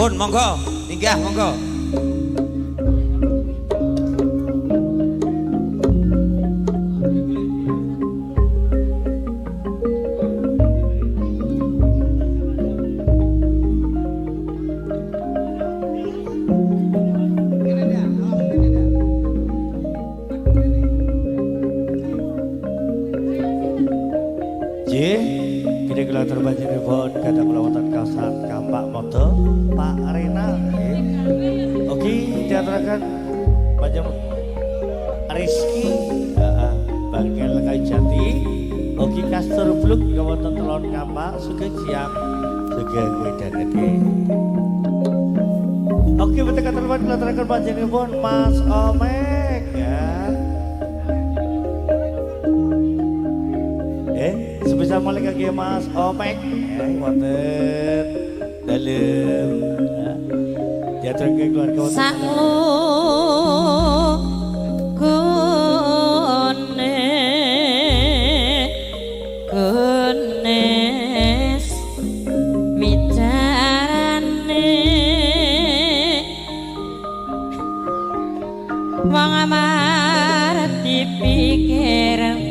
Pun monggo, inggah monggo. Terbanjiripun kadang lawatan kasat Kampak Moto Pak Rena oke diaturakan Panjang Rizky Bangkel Kayu Jati oke Kastur Bluk Kawasan Telon Kampak Sugeng Siang Sugeng Wedaneti oke betul terban diaturakan panjenenganipun Mas Omek ya sebisa mulai kaki Mas Omek wonten dalem teater ke keluarga kunes bicarane wong amar dipikir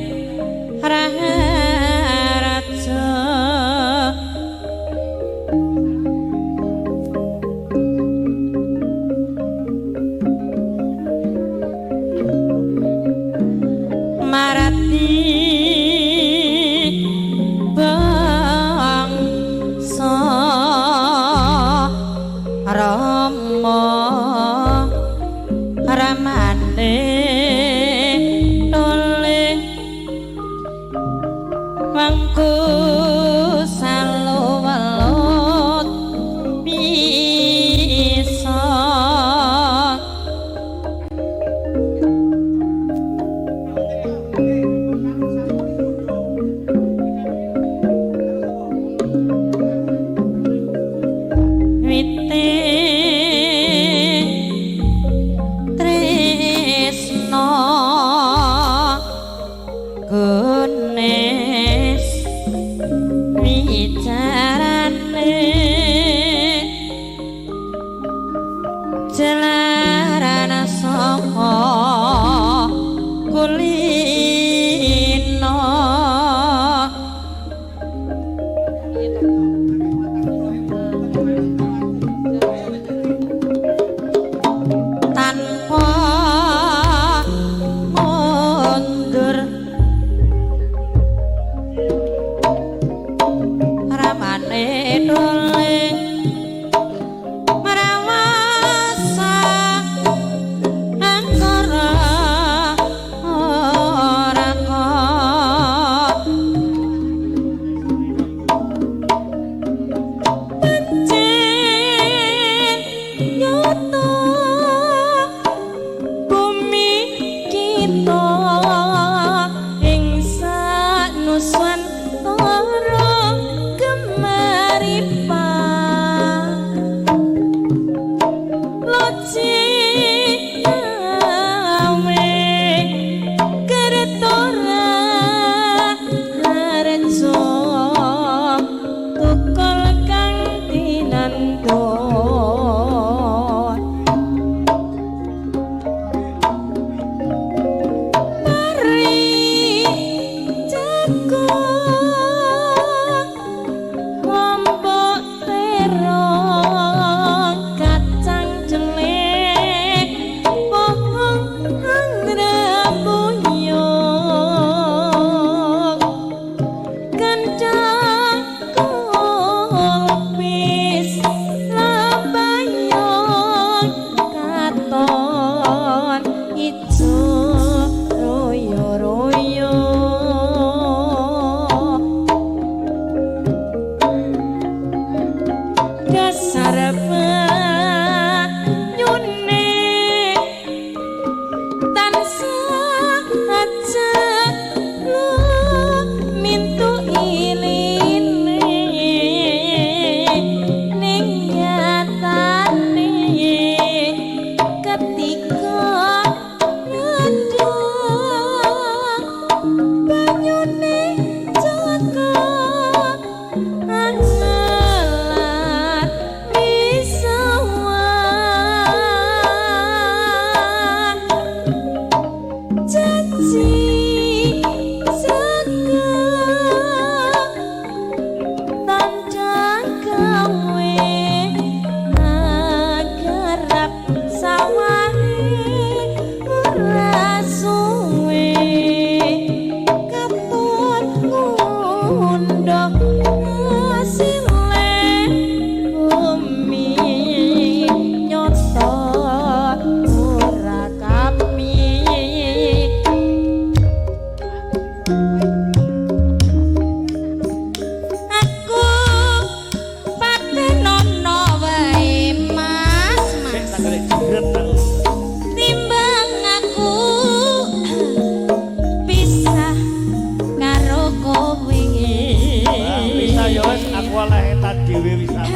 oleh tan dhewe wisan.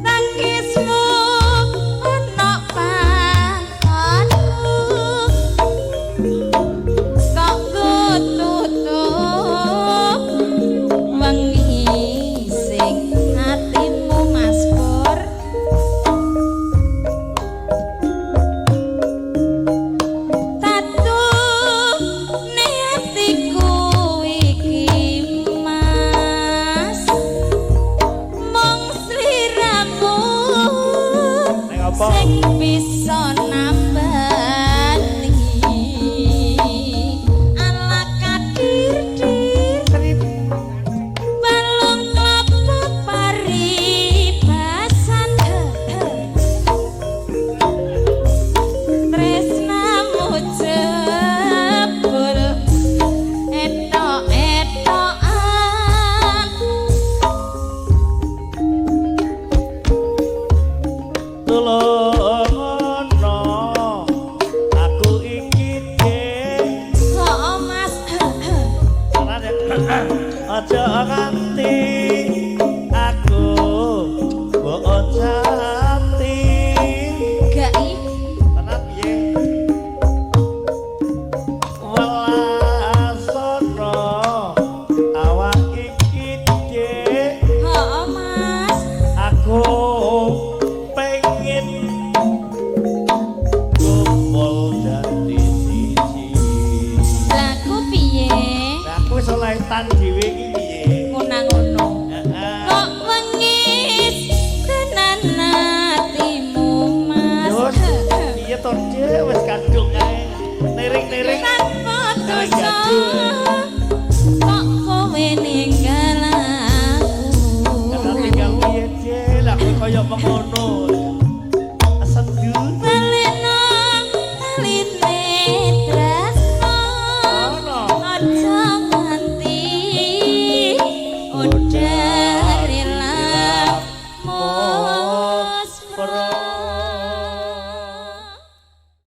Tangismu ana pangkonku kok kututup wengi sing atimu Mas Pur tatu niatiku iki Mas mung sliramu Ning apa? sing bisa nambani ala kadir balung klopo paribasan tresnamu jebul etok-etokan Tulungono aku iki dhewe kok Mas aja nganti aku mbok jati gak tenan piye welasono awak iki dhewe kok Mas aku pengen kumpul dadi siji laku piye aku wis oleh tan dhewe iki piye ngono kok wengis tenan atimu Mas Yus, piye to Dik? Wis kadung kae. Nering-nering. tanpa dosa kok kowe ninggal aku Tinggal piye Dik? Lah kowe kaya mengono.